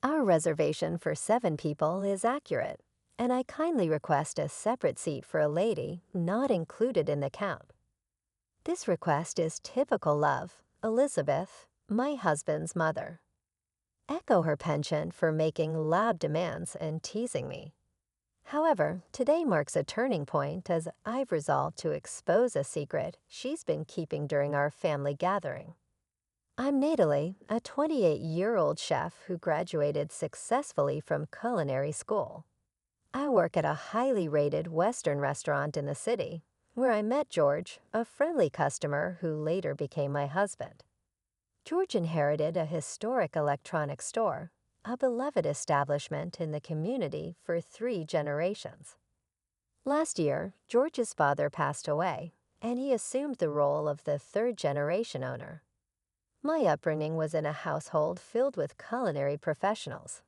Our reservation for 7 people is accurate, and I kindly request a separate seat for a lady not included in the count. This request is typical love, Elizabeth, my husband's mother. Echo her penchant for making loud demands and teasing me. However, today marks a turning point as I've resolved to expose a secret she's been keeping during our family gathering. I'm Natalie, a 28-year-old chef who graduated successfully from culinary school. I work at a highly rated Western restaurant in the city, where I met George, a friendly customer who later became my husband. George inherited a historic electronics store, a beloved establishment in the community for 3 generations. Last year, George's father passed away, and he assumed the role of the third-generation owner. My upbringing was in a household filled with culinary professionals.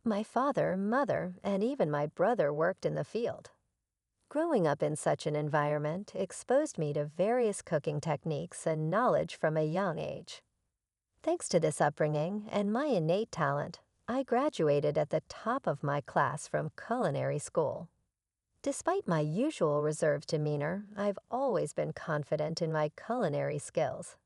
My father, mother, and even my brother worked in the field. Growing up in such an environment exposed me to various cooking techniques and knowledge from a young age. Thanks to this upbringing and my innate talent, I graduated at the top of my class from culinary school. Despite my usual reserved demeanor, I've always been confident in my culinary skills.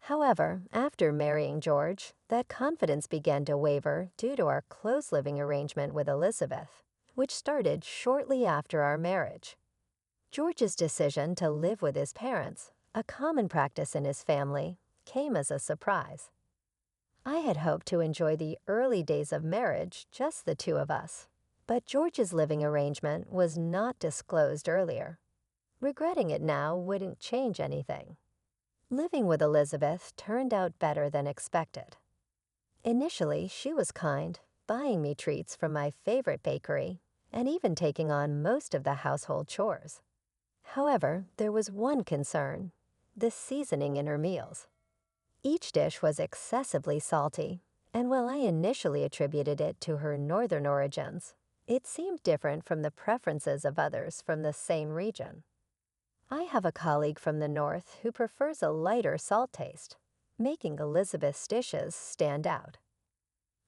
However, after marrying George, that confidence began to waver due to our close living arrangement with Elizabeth, which started shortly after our marriage. George's decision to live with his parents, a common practice in his family, came as a surprise. I had hoped to enjoy the early days of marriage, just the two of us, but George's living arrangement was not disclosed earlier. Regretting it now wouldn't change anything. Living with Elizabeth turned out better than expected. Initially, she was kind, buying me treats from my favorite bakery, and even taking on most of the household chores. However, there was one concern: the seasoning in her meals. Each dish was excessively salty, and while I initially attributed it to her northern origins, it seemed different from the preferences of others from the same region. I have a colleague from the north who prefers a lighter salt taste, making Elizabeth's dishes stand out.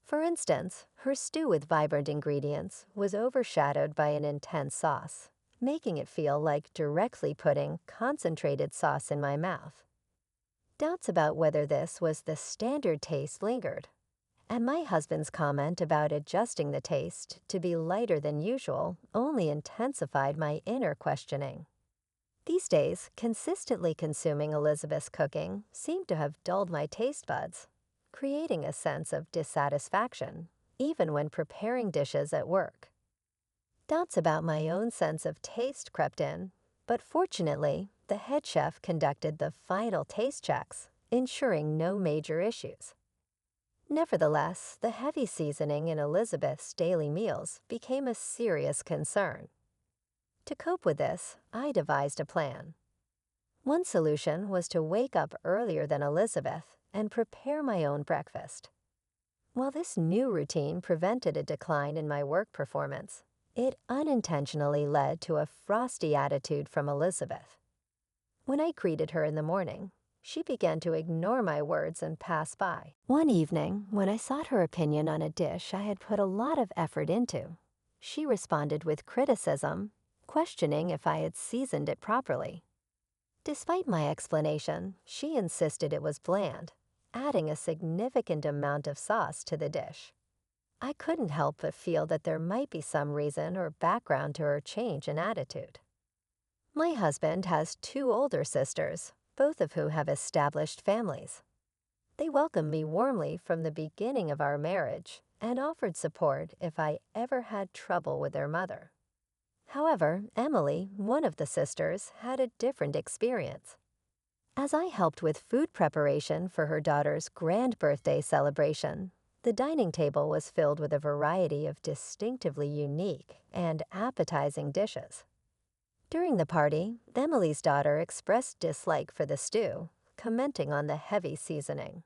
For instance, her stew with vibrant ingredients was overshadowed by an intense sauce, making it feel like directly putting concentrated sauce in my mouth. Doubts about whether this was the standard taste lingered, and my husband's comment about adjusting the taste to be lighter than usual only intensified my inner questioning. These days, consistently consuming Elizabeth's cooking seemed to have dulled my taste buds, creating a sense of dissatisfaction, even when preparing dishes at work. Doubts about my own sense of taste crept in, but fortunately, the head chef conducted the final taste checks, ensuring no major issues. Nevertheless, the heavy seasoning in Elizabeth's daily meals became a serious concern. To cope with this, I devised a plan. One solution was to wake up earlier than Elizabeth and prepare my own breakfast. While this new routine prevented a decline in my work performance, it unintentionally led to a frosty attitude from Elizabeth. When I greeted her in the morning, she began to ignore my words and pass by. One evening, when I sought her opinion on a dish I had put a lot of effort into, she responded with criticism, questioning if I had seasoned it properly. Despite my explanation, she insisted it was bland, adding a significant amount of sauce to the dish. I couldn't help but feel that there might be some reason or background to her change in attitude. My husband has 2 older sisters, both of whom have established families. They welcomed me warmly from the beginning of our marriage and offered support if I ever had trouble with their mother. However, Emily, one of the sisters, had a different experience. As I helped with food preparation for her daughter's grand birthday celebration, the dining table was filled with a variety of distinctively unique and appetizing dishes. During the party, Emily's daughter expressed dislike for the stew, commenting on the heavy seasoning.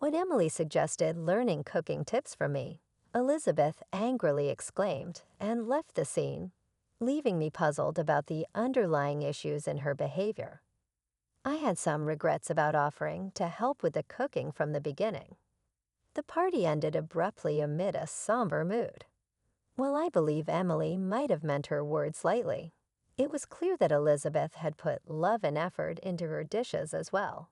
When Emily suggested learning cooking tips from me, Elizabeth angrily exclaimed and left the scene, leaving me puzzled about the underlying issues in her behavior. I had some regrets about offering to help with the cooking from the beginning. The party ended abruptly amid a somber mood. While I believe Emily might have meant her words lightly, it was clear that Elizabeth had put love and effort into her dishes as well.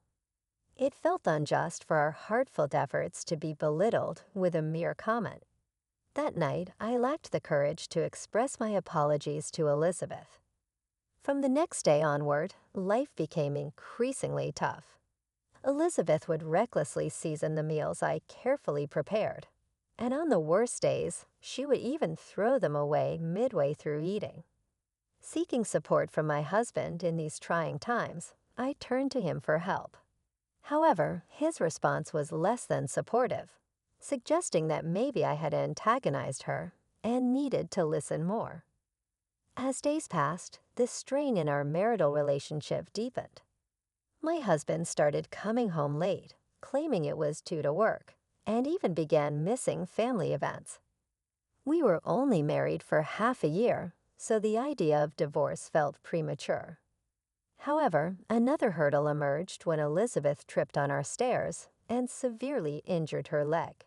It felt unjust for our heartfelt efforts to be belittled with a mere comment. That night, I lacked the courage to express my apologies to Elizabeth. From the next day onward, life became increasingly tough. Elizabeth would recklessly season the meals I carefully prepared, and on the worst days, she would even throw them away midway through eating. Seeking support from my husband in these trying times, I turned to him for help. However, his response was less than supportive, suggesting that maybe I had antagonized her and needed to listen more. As days passed, the strain in our marital relationship deepened. My husband started coming home late, claiming it was due to work, and even began missing family events. We were only married for half a year, so the idea of divorce felt premature. However, another hurdle emerged when Elizabeth tripped on our stairs and severely injured her leg.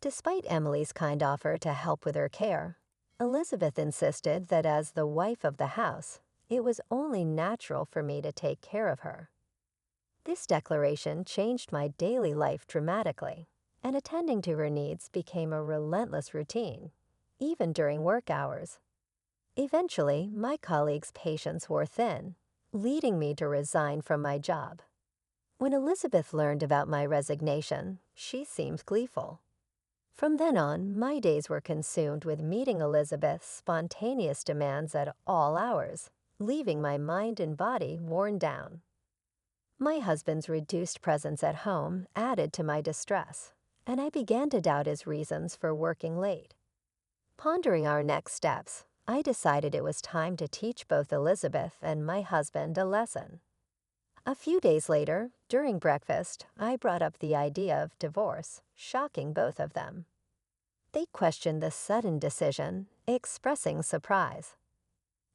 Despite Emily's kind offer to help with her care, Elizabeth insisted that as the wife of the house, it was only natural for me to take care of her. This declaration changed my daily life dramatically, and attending to her needs became a relentless routine, even during work hours. Eventually, my colleagues' patience wore thin, leading me to resign from my job. When Elizabeth learned about my resignation, she seemed gleeful. From then on, my days were consumed with meeting Elizabeth's spontaneous demands at all hours, leaving my mind and body worn down. My husband's reduced presence at home added to my distress, and I began to doubt his reasons for working late. Pondering our next steps, I decided it was time to teach both Elizabeth and my husband a lesson. A few days later, during breakfast, I brought up the idea of divorce, shocking both of them. They questioned the sudden decision, expressing surprise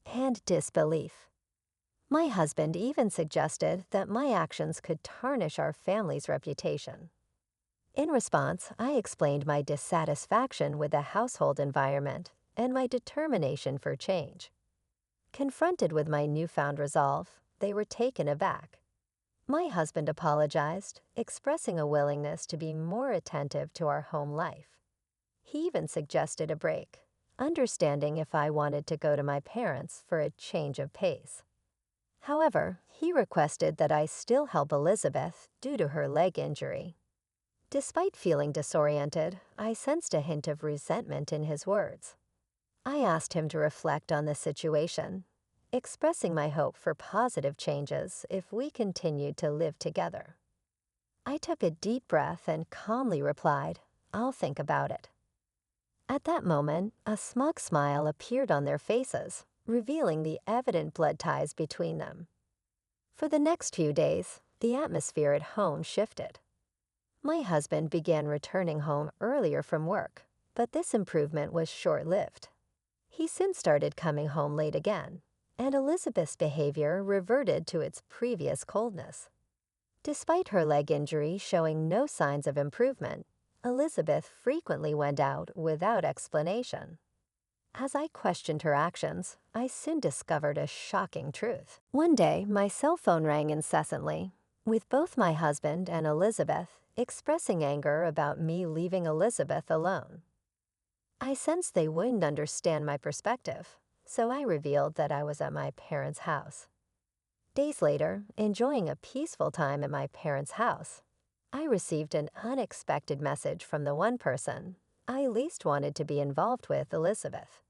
and disbelief. My husband even suggested that my actions could tarnish our family's reputation. In response, I explained my dissatisfaction with the household environment and my determination for change. Confronted with my newfound resolve, they were taken aback. My husband apologized, expressing a willingness to be more attentive to our home life. He even suggested a break, understanding if I wanted to go to my parents for a change of pace. However, he requested that I still help Elizabeth due to her leg injury. Despite feeling disoriented, I sensed a hint of resentment in his words. I asked him to reflect on the situation, expressing my hope for positive changes if we continued to live together. I took a deep breath and calmly replied, "I'll think about it." At that moment, a smug smile appeared on their faces, revealing the evident blood ties between them. For the next few days, the atmosphere at home shifted. My husband began returning home earlier from work, but this improvement was short-lived. He soon started coming home late again, and Elizabeth's behavior reverted to its previous coldness. Despite her leg injury showing no signs of improvement, Elizabeth frequently went out without explanation. As I questioned her actions, I soon discovered a shocking truth. One day, my cell phone rang incessantly, with both my husband and Elizabeth expressing anger about me leaving Elizabeth alone. I sensed they wouldn't understand my perspective, so I revealed that I was at my parents' house. Days later, enjoying a peaceful time at my parents' house, I received an unexpected message from the one person I least wanted to be involved with, Elizabeth.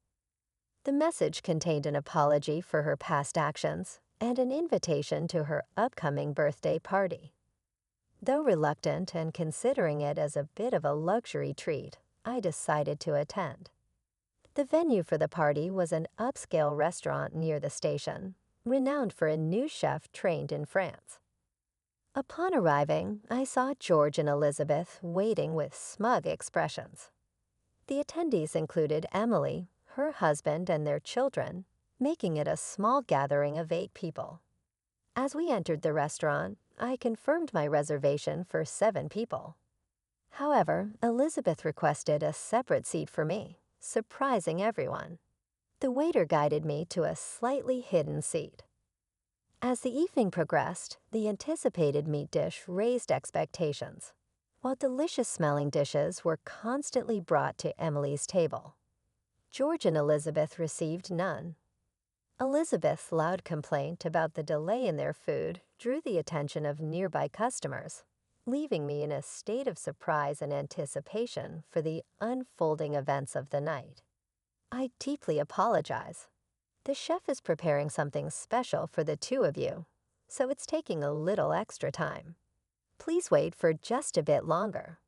The message contained an apology for her past actions and an invitation to her upcoming birthday party. Though reluctant and considering it as a bit of a luxury treat, I decided to attend. The venue for the party was an upscale restaurant near the station, renowned for a new chef trained in France. Upon arriving, I saw George and Elizabeth waiting with smug expressions. The attendees included Emily, her husband, and their children, making it a small gathering of 8 people. As we entered the restaurant, I confirmed my reservation for 7 people. However, Elizabeth requested a separate seat for me, surprising everyone. The waiter guided me to a slightly hidden seat. As the evening progressed, the anticipated meat dish raised expectations, while delicious-smelling dishes were constantly brought to Emily's table. George and Elizabeth received none. Elizabeth's loud complaint about the delay in their food drew the attention of nearby customers, leaving me in a state of surprise and anticipation for the unfolding events of the night. I deeply apologize. The chef is preparing something special for the two of you, so it's taking a little extra time. Please wait for just a bit longer.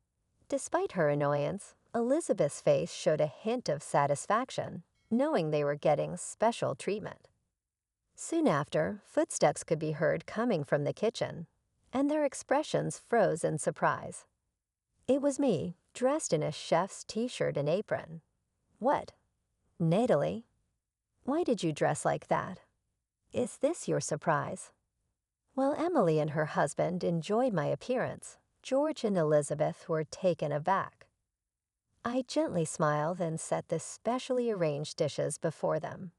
Despite her annoyance, Elizabeth's face showed a hint of satisfaction, knowing they were getting special treatment. Soon after, footsteps could be heard coming from the kitchen, and their expressions froze in surprise. It was me, dressed in a chef's t-shirt and apron. What? Natalie? Why did you dress like that? Is this your surprise? While Emily and her husband enjoyed my appearance, George and Elizabeth were taken aback. I gently smiled and set the specially arranged dishes before them.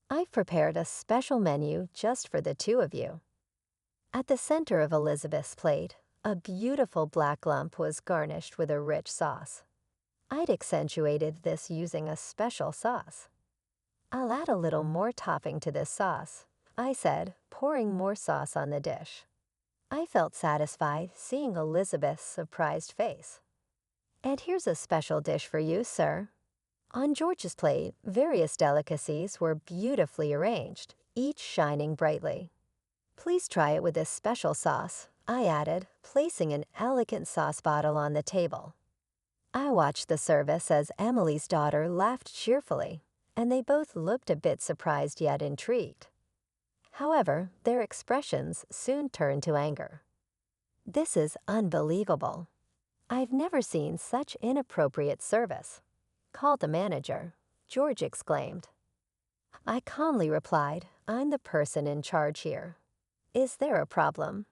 I've prepared a special menu just for the two of you. At the center of Elizabeth's plate, a beautiful black lump was garnished with a rich sauce. I'd accentuated this using a special sauce. I'll add a little more topping to this sauce, I said, pouring more sauce on the dish. I felt satisfied seeing Elizabeth's surprised face. And here's a special dish for you, sir. On George's plate, various delicacies were beautifully arranged, each shining brightly. Please try it with this special sauce, I added, placing an elegant sauce bottle on the table. I watched the service as Emily's daughter laughed cheerfully, and they both looked a bit surprised yet intrigued. However, their expressions soon turned to anger. This is unbelievable. I've never seen such inappropriate service. Call the manager, George exclaimed. I calmly replied, I'm the person in charge here. Is there a problem?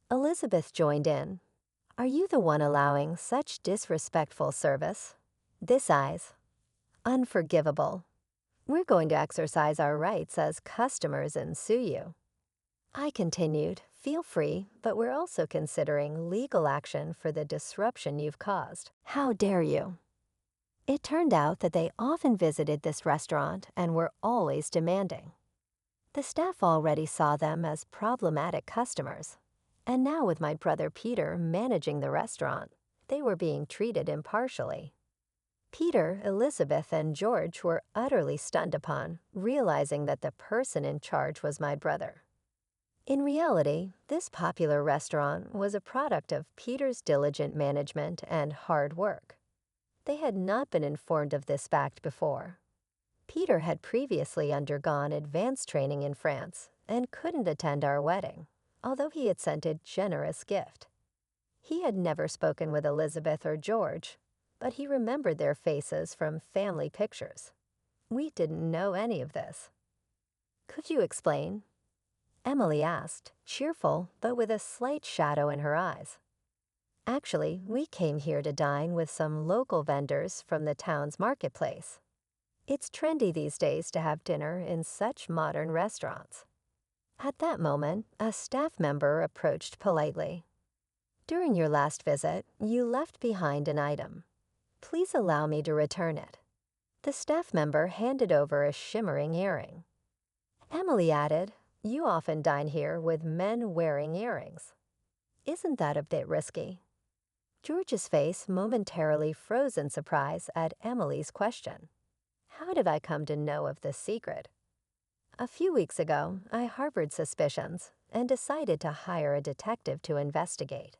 Elizabeth joined in. Are you the one allowing such disrespectful service? This eyes. Unforgivable. We're going to exercise our rights as customers and sue you. I continued, feel free, but we're also considering legal action for the disruption you've caused. How dare you? It turned out that they often visited this restaurant and were always demanding. The staff already saw them as problematic customers, and now with my brother Peter managing the restaurant, they were being treated impartially. Peter, Elizabeth, and George were utterly stunned upon realizing that the person in charge was my brother. In reality, this popular restaurant was a product of Peter's diligent management and hard work. They had not been informed of this fact before. Peter had previously undergone advanced training in France and couldn't attend our wedding, although he had sent a generous gift. He had never spoken with Elizabeth or George, but he remembered their faces from family pictures. We didn't know any of this. Could you explain? Emily asked, cheerful but with a slight shadow in her eyes. Actually, we came here to dine with some local vendors from the town's marketplace. It's trendy these days to have dinner in such modern restaurants. At that moment, a staff member approached politely. During your last visit, you left behind an item. Please allow me to return it. The staff member handed over a shimmering earring. Emily added, you often dine here with men wearing earrings. Isn't that a bit risky? George's face momentarily froze in surprise at Emily's question. How did I come to know of this secret? A few weeks ago, I harbored suspicions and decided to hire a detective to investigate.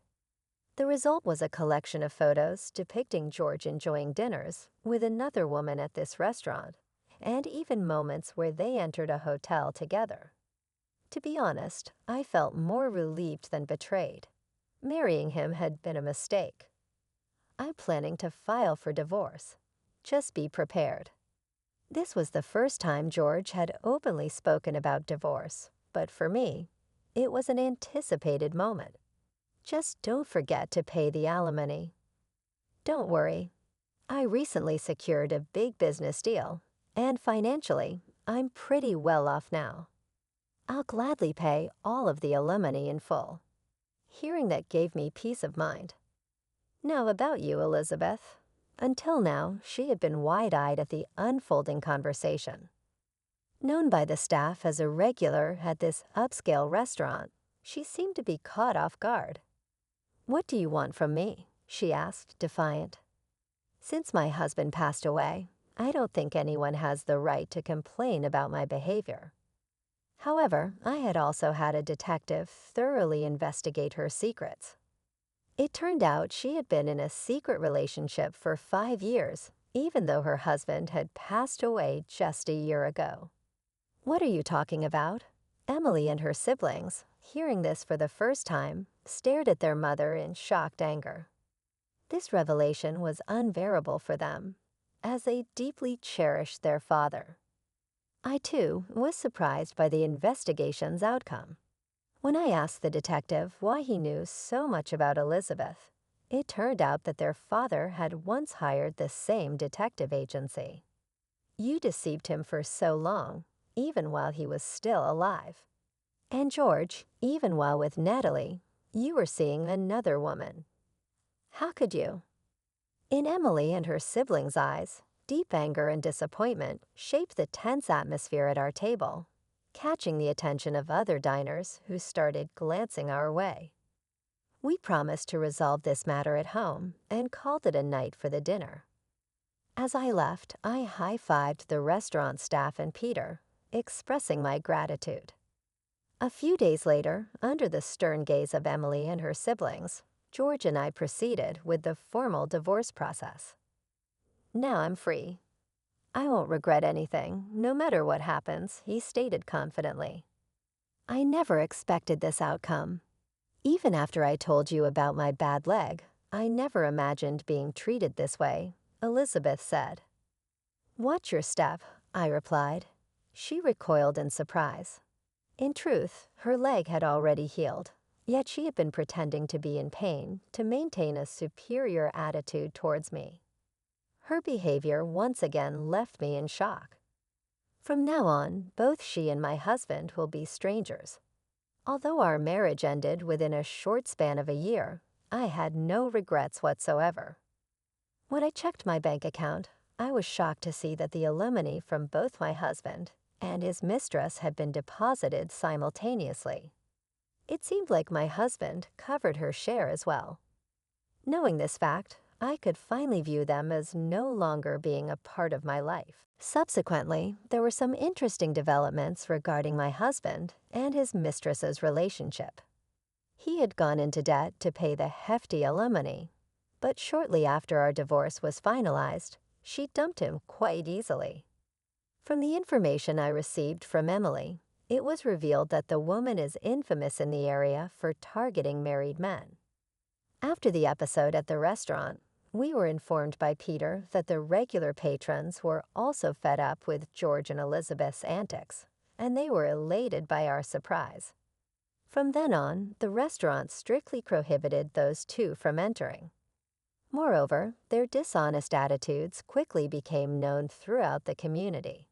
The result was a collection of photos depicting George enjoying dinners with another woman at this restaurant, and even moments where they entered a hotel together. To be honest, I felt more relieved than betrayed. Marrying him had been a mistake. I'm planning to file for divorce. Just be prepared. This was the first time George had openly spoken about divorce, but for me, it was an anticipated moment. Just don't forget to pay the alimony, Don't worry. I recently secured a big business deal, and financially, I'm pretty well off now. I'll gladly pay all of the alimony in full. Hearing that gave me peace of mind. Now about you, Elizabeth. Until now, she had been wide-eyed at the unfolding conversation. Known by the staff as a regular at this upscale restaurant, she seemed to be caught off guard. "What do you want from me?" she asked, defiant. "Since my husband passed away, I don't think anyone has the right to complain about my behavior." However, I had also had a detective thoroughly investigate her secrets. It turned out she had been in a secret relationship for 5 years, even though her husband had passed away just a year ago. "What are you talking about?" Emily and her siblings, hearing this for the first time, stared at their mother in shocked anger. This revelation was unbearable for them, as they deeply cherished their father. I, too, was surprised by the investigation's outcome. When I asked the detective why he knew so much about Elizabeth, it turned out that their father had once hired the same detective agency. "You deceived him for so long, even while he was still alive. And George, even while with Natalie, you were seeing another woman. How could you?" In Emily and her siblings' eyes, deep anger and disappointment shaped the tense atmosphere at our table, catching the attention of other diners who started glancing our way. We promised to resolve this matter at home and called it a night for the dinner. As I left, I high-fived the restaurant staff and Peter, expressing my gratitude. A few days later, under the stern gaze of Emily and her siblings, George and I proceeded with the formal divorce process. "Now I'm free. I won't regret anything, no matter what happens," he stated confidently. "I never expected this outcome. Even after I told you about my bad leg, I never imagined being treated this way," Elizabeth said. "Watch your step," I replied. She recoiled in surprise. In truth, her leg had already healed, yet she had been pretending to be in pain to maintain a superior attitude towards me. Her behavior once again left me in shock. From now on, both she and my husband will be strangers. Although our marriage ended within a short span of a year, I had no regrets whatsoever. When I checked my bank account, I was shocked to see that the alimony from both my husband and his mistress had been deposited simultaneously. It seemed like my husband covered her share as well. Knowing this fact, I could finally view them as no longer being a part of my life. Subsequently, there were some interesting developments regarding my husband and his mistress's relationship. He had gone into debt to pay the hefty alimony, but shortly after our divorce was finalized, she dumped him quite easily. From the information I received from Emily, it was revealed that the woman is infamous in the area for targeting married men. After the episode at the restaurant, we were informed by Peter that the regular patrons were also fed up with George and Elizabeth's antics, and they were elated by our surprise. From then on, the restaurant strictly prohibited those two from entering. Moreover, their dishonest attitudes quickly became known throughout the community.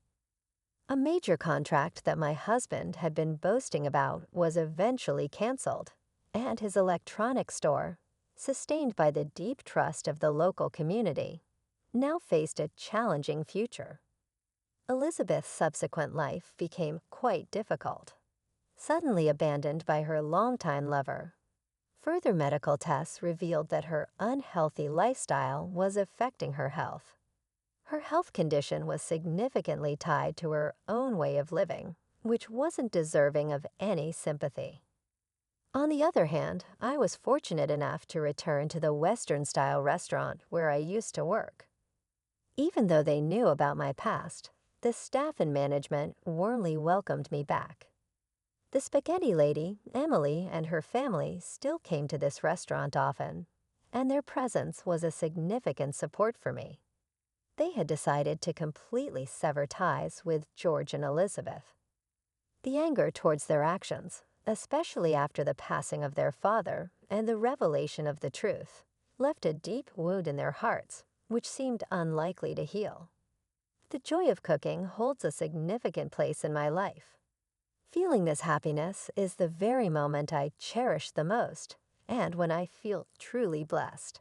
A major contract that my husband had been boasting about was eventually canceled, and his electronics store, sustained by the deep trust of the local community, now faced a challenging future. Elizabeth's subsequent life became quite difficult. Suddenly abandoned by her longtime lover, further medical tests revealed that her unhealthy lifestyle was affecting her health. Her health condition was significantly tied to her own way of living, which wasn't deserving of any sympathy. On the other hand, I was fortunate enough to return to the Western-style restaurant where I used to work. Even though they knew about my past, the staff and management warmly welcomed me back. The spaghetti lady, Emily, and her family still came to this restaurant often, and their presence was a significant support for me. They had decided to completely sever ties with George and Elizabeth. The anger towards their actions, especially after the passing of their father and the revelation of the truth, left a deep wound in their hearts, which seemed unlikely to heal. The joy of cooking holds a significant place in my life. Feeling this happiness is the very moment I cherish the most, and when I feel truly blessed.